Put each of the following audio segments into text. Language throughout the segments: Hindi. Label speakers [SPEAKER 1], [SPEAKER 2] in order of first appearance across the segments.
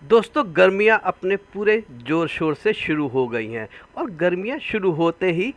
[SPEAKER 1] दोस्तों गर्मियां अपने पूरे ज़ोर शोर से शुरू हो गई हैं और गर्मियां शुरू होते ही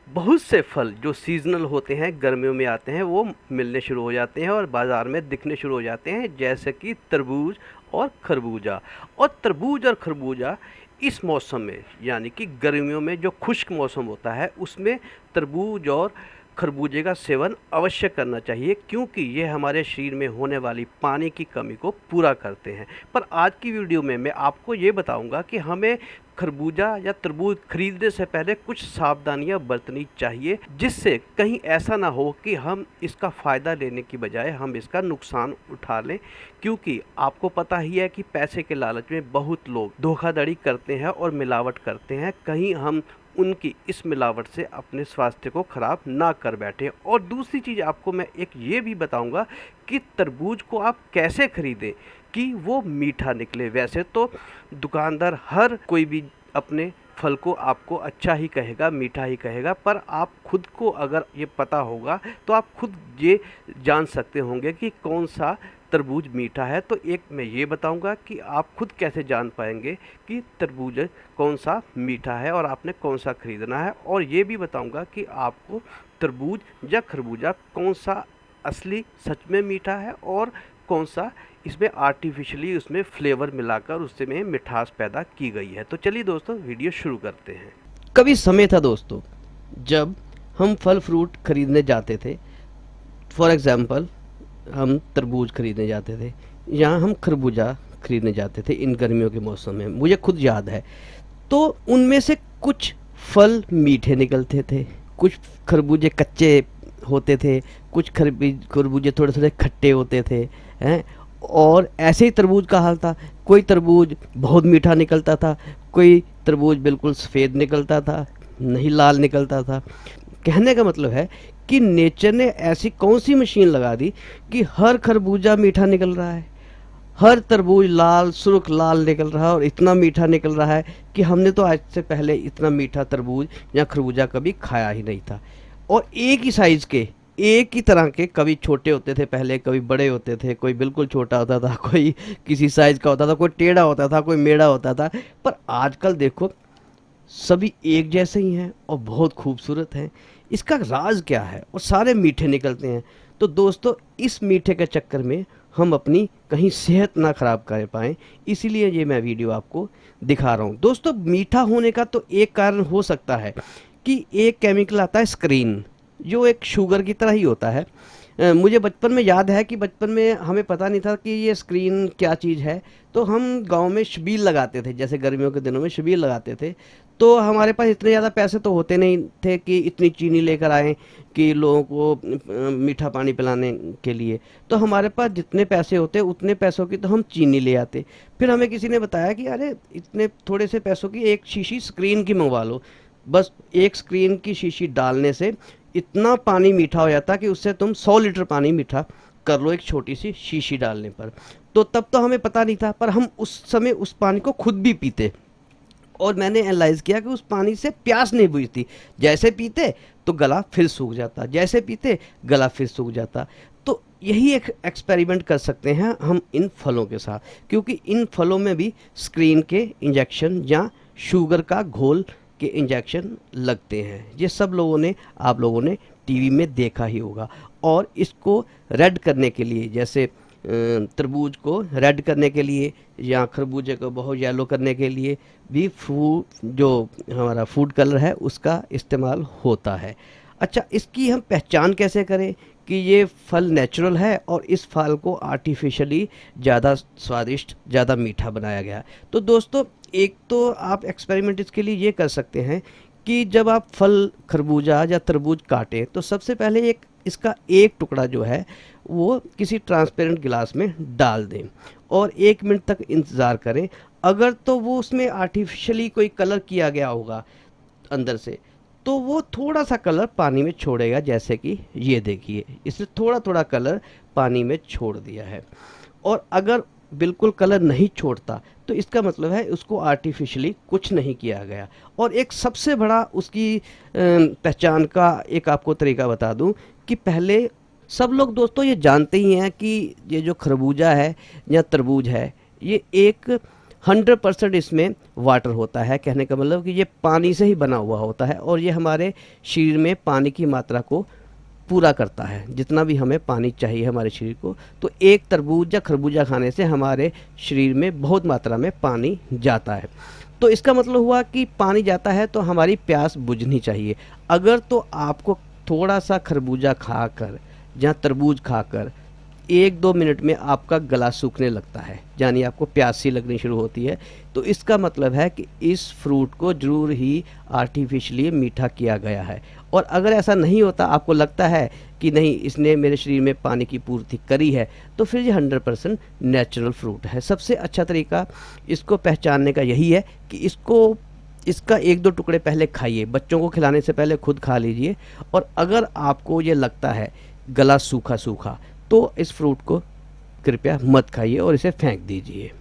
[SPEAKER 1] बहुत से फल जो सीज़नल होते हैं गर्मियों में आते हैं वो मिलने शुरू हो जाते हैं और बाज़ार में दिखने शुरू हो जाते हैं, जैसे कि तरबूज और खरबूजा। और तरबूज और खरबूजा इस मौसम में यानी कि गर्मियों में जो खुश्क मौसम होता है उसमें तरबूज और खरबूजे का सेवन अवश्य करना चाहिए, क्योंकि ये हमारे शरीर में होने वाली पानी की कमी को पूरा करते हैं। पर आज की वीडियो में मैं आपको ये बताऊंगा कि हमें खरबूजा या तरबूज खरीदने से पहले कुछ सावधानियां बरतनी चाहिए, जिससे कहीं ऐसा ना हो कि हम इसका फ़ायदा लेने की बजाय हम इसका नुकसान उठा लें। क्योंकि आपको पता ही है कि पैसे के लालच में बहुत लोग धोखाधड़ी करते हैं और मिलावट करते हैं, कहीं हम उनकी इस मिलावट से अपने स्वास्थ्य को ख़राब ना कर बैठें। और दूसरी चीज़ आपको मैं एक ये भी बताऊंगा कि तरबूज को आप कैसे ख़रीदें कि वो मीठा निकले। वैसे तो दुकानदार हर कोई भी अपने फल को आपको अच्छा ही कहेगा, मीठा ही कहेगा, पर आप खुद को अगर ये पता होगा तो आप खुद ये जान सकते होंगे कि कौन सा तरबूज मीठा है। तो एक मैं ये बताऊंगा कि आप खुद कैसे जान पाएंगे कि तरबूज कौन सा मीठा है और आपने कौन सा ख़रीदना है। और ये भी बताऊंगा कि आपको तरबूज या खरबूजा कौन सा असली सच में मीठा है और कौन सा इसमें आर्टिफिशियली उसमें फ्लेवर मिलाकर उससे में मिठास पैदा की गई है। तो चलिए दोस्तों वीडियो शुरू करते हैं।
[SPEAKER 2] कभी समय था दोस्तों जब हम फल फ्रूट खरीदने जाते थे। फॉर एग्जांपल हम तरबूज खरीदने जाते थे या हम खरबूजा खरीदने जाते थे इन गर्मियों के मौसम में, मुझे खुद याद है। तो उनमें से कुछ फल मीठे निकलते थे, कुछ खरबूजे कच्चे होते थे, कुछ खरबूजे थोड़े थोड़े खट्टे होते थे हैं। और ऐसे ही तरबूज का हाल था, कोई तरबूज बहुत मीठा निकलता था, कोई तरबूज बिल्कुल सफ़ेद निकलता था, नहीं लाल निकलता था। कहने का मतलब है कि नेचर ने ऐसी कौन सी मशीन लगा दी कि हर खरबूजा मीठा निकल रहा है, हर तरबूज लाल सुर्ख लाल निकल रहा है और इतना मीठा निकल रहा है कि हमने तो आज से पहले इतना मीठा तरबूज या खरबूजा कभी खाया ही नहीं था। और एक ही साइज़ के, एक ही तरह के, कभी छोटे होते थे पहले, कभी बड़े होते थे, कोई बिल्कुल छोटा होता था, कोई किसी साइज़ का होता था, कोई टेढ़ा होता था, कोई मेढ़ा होता था। पर आजकल देखो सभी एक जैसे ही हैं और बहुत खूबसूरत हैं। इसका राज क्या है? और सारे मीठे निकलते हैं। तो दोस्तों इस मीठे के चक्कर में हम अपनी कहीं सेहत ना ख़राब कर पाएँ, इसीलिए ये मैं वीडियो आपको दिखा रहा हूँ। दोस्तों मीठा होने का तो एक कारण हो सकता है कि एक केमिकल आता है स्क्रीन, जो एक शुगर की तरह ही होता है। मुझे बचपन में याद है कि बचपन में हमें पता नहीं था कि ये स्क्रीन क्या चीज़ है। तो हम गांव में छबील लगाते थे, जैसे गर्मियों के दिनों में छबील लगाते थे। तो हमारे पास इतने ज़्यादा पैसे तो होते नहीं थे कि इतनी चीनी लेकर आएँ कि लोगों को मीठा पानी पिलाने के लिए। तो हमारे पास जितने पैसे होते उतने पैसों की तो हम चीनी ले आते। फिर हमें किसी ने बताया कि अरे इतने थोड़े से पैसों की एक शीशी स्क्रीन की मंगवा लो। बस एक स्क्रीन की शीशी डालने से इतना पानी मीठा हो जाता कि उससे तुम 100 लीटर पानी मीठा कर लो एक छोटी सी शीशी डालने पर। तो तब तो हमें पता नहीं था, पर हम उस समय उस पानी को खुद भी पीते। और मैंने एनालाइज किया कि उस पानी से प्यास नहीं बुझती, जैसे पीते तो गला फिर सूख जाता, जैसे पीते गला फिर सूख जाता। तो यही एक एक्सपेरिमेंट कर सकते हैं हम इन फलों के साथ, क्योंकि इन फलों में भी स्क्रीन के इंजेक्शन या शुगर का घोल के इंजेक्शन लगते हैं। ये सब लोगों ने, आप लोगों ने टीवी में देखा ही होगा। और इसको रेड करने के लिए, जैसे तरबूज को रेड करने के लिए या खरबूजे को बहुत येलो करने के लिए भी जो हमारा फूड कलर है उसका इस्तेमाल होता है। अच्छा, इसकी हम पहचान कैसे करें कि ये फल नेचुरल है और इस फल को आर्टिफिशियली ज़्यादा स्वादिष्ट, ज़्यादा मीठा बनाया गया? तो दोस्तों एक तो आप एक्सपेरिमेंट इसके लिए ये कर सकते हैं कि जब आप फल खरबूजा या तरबूज काटें तो सबसे पहले एक इसका एक टुकड़ा जो है वो किसी ट्रांसपेरेंट गिलास में डाल दें और 1 मिनट तक इंतज़ार करें। अगर तो वो उसमें आर्टिफिशियली कोई कलर किया गया होगा अंदर से, तो वो थोड़ा सा कलर पानी में छोड़ेगा, जैसे कि ये देखिए इसने थोड़ा थोड़ा कलर पानी में छोड़ दिया है। और अगर बिल्कुल कलर नहीं छोड़ता तो इसका मतलब है उसको आर्टिफिशियली कुछ नहीं किया गया। और एक सबसे बड़ा उसकी पहचान का एक आपको तरीका बता दूं कि पहले सब लोग दोस्तों ये जानते ही हैं कि ये जो खरबूजा है या तरबूज है, ये एक 100% इसमें वाटर होता है। कहने का मतलब कि ये पानी से ही बना हुआ होता है और ये हमारे शरीर में पानी की मात्रा को पूरा करता है, जितना भी हमें पानी चाहिए हमारे शरीर को। तो एक तरबूज या खरबूजा खाने से हमारे शरीर में बहुत मात्रा में पानी जाता है। तो इसका मतलब हुआ कि पानी जाता है तो हमारी प्यास बुझनी चाहिए। अगर तो आपको थोड़ा सा खरबूजा खाकर या तरबूज खाकर 1-2 मिनट में आपका गला सूखने लगता है, यानी आपको प्यासी लगनी शुरू होती है, तो इसका मतलब है कि इस फ्रूट को ज़रूर ही आर्टिफिशियली मीठा किया गया है। और अगर ऐसा नहीं होता, आपको लगता है कि नहीं इसने मेरे शरीर में पानी की पूर्ति करी है, तो फिर ये 100% नेचुरल फ्रूट है। सबसे अच्छा तरीका इसको पहचानने का यही है कि इसका 1-2 टुकड़े पहले खाइए, बच्चों को खिलाने से पहले खुद खा लीजिए। और अगर आपको ये लगता है गला सूखा सूखा, तो इस फ्रूट को कृपया मत खाइए और इसे फेंक दीजिए।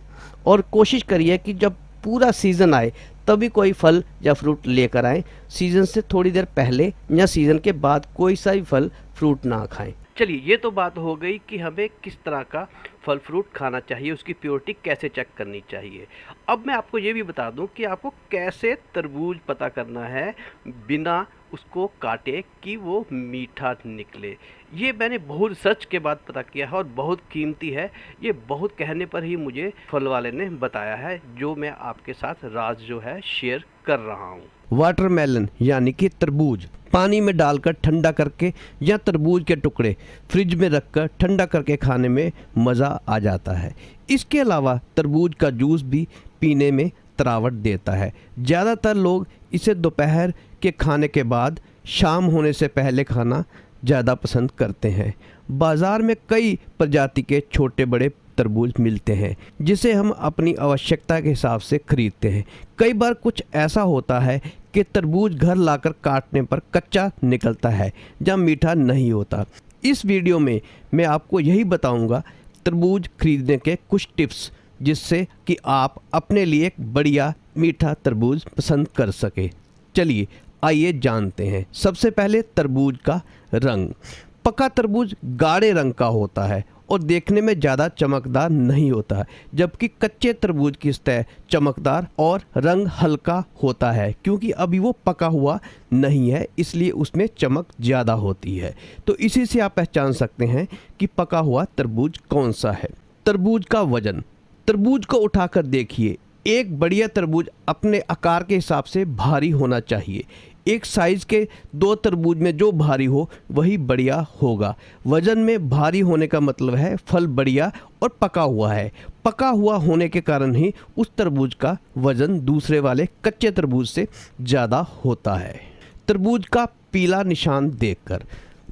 [SPEAKER 2] और कोशिश करिए कि जब पूरा सीज़न आए तभी कोई फल या फ्रूट लेकर आएँ। सीज़न से थोड़ी देर पहले या सीज़न के बाद कोई सा भी फल फ्रूट ना खाएं।
[SPEAKER 1] चलिए, ये तो बात हो गई कि हमें किस तरह का फल फ्रूट खाना चाहिए, उसकी प्योरिटी कैसे चेक करनी चाहिए। अब मैं आपको ये भी बता दूं कि आपको कैसे तरबूज पता करना है बिना उसको काटे कि वो मीठा निकले। ये मैंने बहुत रिसर्च के बाद पता किया है और बहुत कीमती है। ये बहुत कहने पर ही मुझे फल वाले ने बताया है, जो मैं आपके साथ राज जो है शेयर कर रहा हूँ।
[SPEAKER 2] वाटरमेलन यानी कि तरबूज पानी में डालकर ठंडा करके या तरबूज के टुकड़े फ्रिज में रखकर ठंडा करके खाने में मज़ा आ जाता है। इसके अलावा तरबूज का जूस भी पीने में तरावट देता है। ज़्यादातर लोग इसे दोपहर के खाने के बाद शाम होने से पहले खाना ज़्यादा पसंद करते हैं। बाज़ार में कई प्रजाति के छोटे बड़े तरबूज मिलते हैं, जिसे हम अपनी आवश्यकता के हिसाब से खरीदते हैं। कई बार कुछ ऐसा होता है कि तरबूज घर लाकर काटने पर कच्चा निकलता है या मीठा नहीं होता। इस वीडियो में मैं आपको यही बताऊंगा तरबूज खरीदने के कुछ टिप्स, जिससे कि आप अपने लिए एक बढ़िया मीठा तरबूज पसंद कर सके। चलिए आइए जानते हैं। सबसे पहले तरबूज का रंग। पका तरबूज गाढ़े रंग का होता है और देखने में ज़्यादा चमकदार नहीं होता है, जबकि कच्चे तरबूज की सतह चमकदार और रंग हल्का होता है, क्योंकि अभी वो पका हुआ नहीं है, इसलिए उसमें चमक ज़्यादा होती है। तो इसी से आप पहचान सकते हैं कि पका हुआ तरबूज कौन सा है। तरबूज का वजन। तरबूज को उठाकर देखिए। एक बढ़िया तरबूज अपने आकार के हिसाब से भारी होना चाहिए। एक साइज़ के 2 तरबूज में जो भारी हो वही बढ़िया होगा। वज़न में भारी होने का मतलब है फल बढ़िया और पका हुआ है। पका हुआ होने के कारण ही उस तरबूज का वज़न दूसरे वाले कच्चे तरबूज से ज़्यादा होता है। तरबूज का पीला निशान देखकर।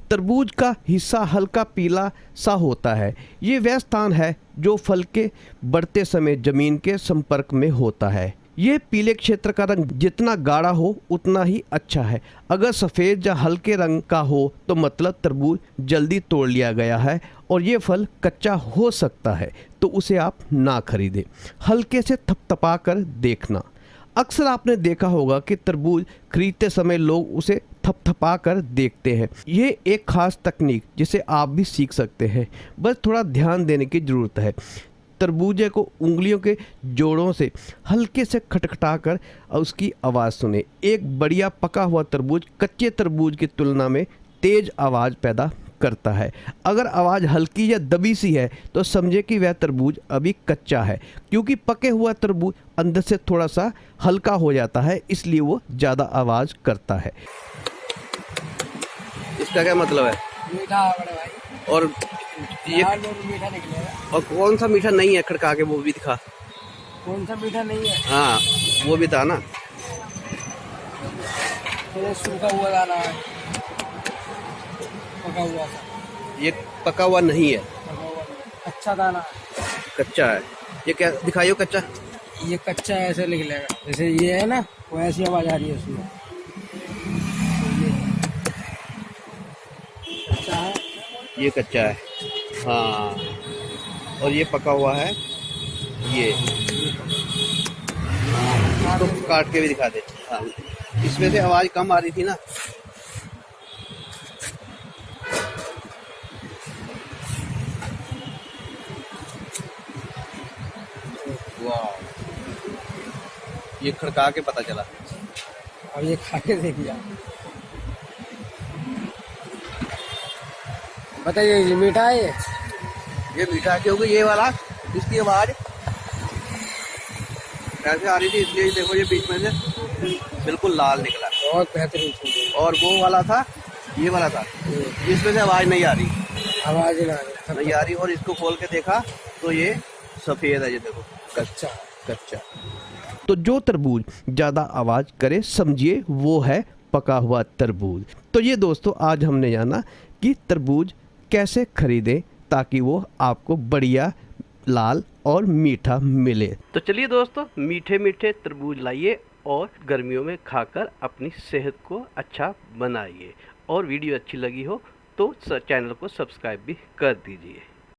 [SPEAKER 2] तरबूज का हिस्सा हल्का पीला सा होता है। ये वह स्थान है जो फल के बढ़ते समय ज़मीन के संपर्क में होता है। ये पीले क्षेत्र का रंग जितना गाढ़ा हो उतना ही अच्छा है। अगर सफ़ेद या हल्के रंग का हो तो मतलब तरबूज जल्दी तोड़ लिया गया है और ये फल कच्चा हो सकता है, तो उसे आप ना खरीदें। हल्के से थपथपा कर देखना। अक्सर आपने देखा होगा कि तरबूज खरीदते समय लोग उसे थपथपा कर देखते हैं। ये एक खास तकनीक जिसे आप भी सीख सकते हैं, बस थोड़ा ध्यान देने की ज़रूरत है। तरबूजे को उंगलियों के जोड़ों से हल्के से खटखटाकर उसकी आवाज़ सुने। एक बढ़िया पका हुआ तरबूज कच्चे तरबूज की तुलना में तेज़ आवाज़ पैदा करता है। अगर आवाज़ हल्की या दबी सी है तो समझे कि वह तरबूज अभी कच्चा है, क्योंकि पके हुआ तरबूज अंदर से थोड़ा सा हल्का हो जाता है, इसलिए वो ज़्यादा आवाज़ करता है।
[SPEAKER 1] इसका क्या मतलब है?
[SPEAKER 3] मीठा बड़े भाई।
[SPEAKER 1] और ये
[SPEAKER 3] मीठा निकलेगा।
[SPEAKER 1] और कौन सा मीठा नहीं है, खड़का के वो भी दिखा।
[SPEAKER 3] कौन सा मीठा नहीं है?
[SPEAKER 1] हाँ, वो भी था ना।
[SPEAKER 3] तो सूखा हुआ दाना है, पका हुआ था।
[SPEAKER 1] ये पका हुआ नहीं है,
[SPEAKER 3] पका हुआ नहीं। अच्छा दाना है।
[SPEAKER 1] कच्चा है। ये क्या दिखाइयो कच्चा?
[SPEAKER 3] ये कच्चा ऐसे निकलेगा, जैसे ये है ना, वो ऐसी आवाज आ रही है उसमें। कच्चा है।
[SPEAKER 1] ये कच्चा है, हाँ। और ये पका हुआ है। ये इसको काट के भी दिखा दे। हाँ, इसमें से आवाज़ कम आ रही थी ना। वाह, ये खड़का के पता चला।
[SPEAKER 3] अब ये खा के देखिए। बताइए ये मीठा है
[SPEAKER 1] ये मीठा क्योंकि ये वाला इसकी आवाज ऐसे आ रही थी, इसलिए देखो ये बीच में से बिल्कुल लाल निकला।
[SPEAKER 3] बहुत बेहतरीन चीज़ है।
[SPEAKER 1] और वो वाला था, ये वाला था, इसमें से आवाज नहीं आ रही,
[SPEAKER 3] आवाज ही ना आ रही।
[SPEAKER 1] नहीं आ रही। और इसको खोल के देखा तो ये सफेद है, ये देखो
[SPEAKER 3] कच्चा।
[SPEAKER 1] कच्चा।
[SPEAKER 2] तो जो तरबूज ज़्यादा आवाज़ करे समझिए वो है पका हुआ तरबूज। तो ये दोस्तों आज हमने जाना कि तरबूज कैसे खरीदें ताकि वो आपको बढ़िया लाल और मीठा मिले।
[SPEAKER 1] तो चलिए दोस्तों, मीठे मीठे तरबूज लाइए और गर्मियों में खाकर अपनी सेहत को अच्छा बनाइए। और वीडियो अच्छी लगी हो तो चैनल को सब्सक्राइब भी कर दीजिए।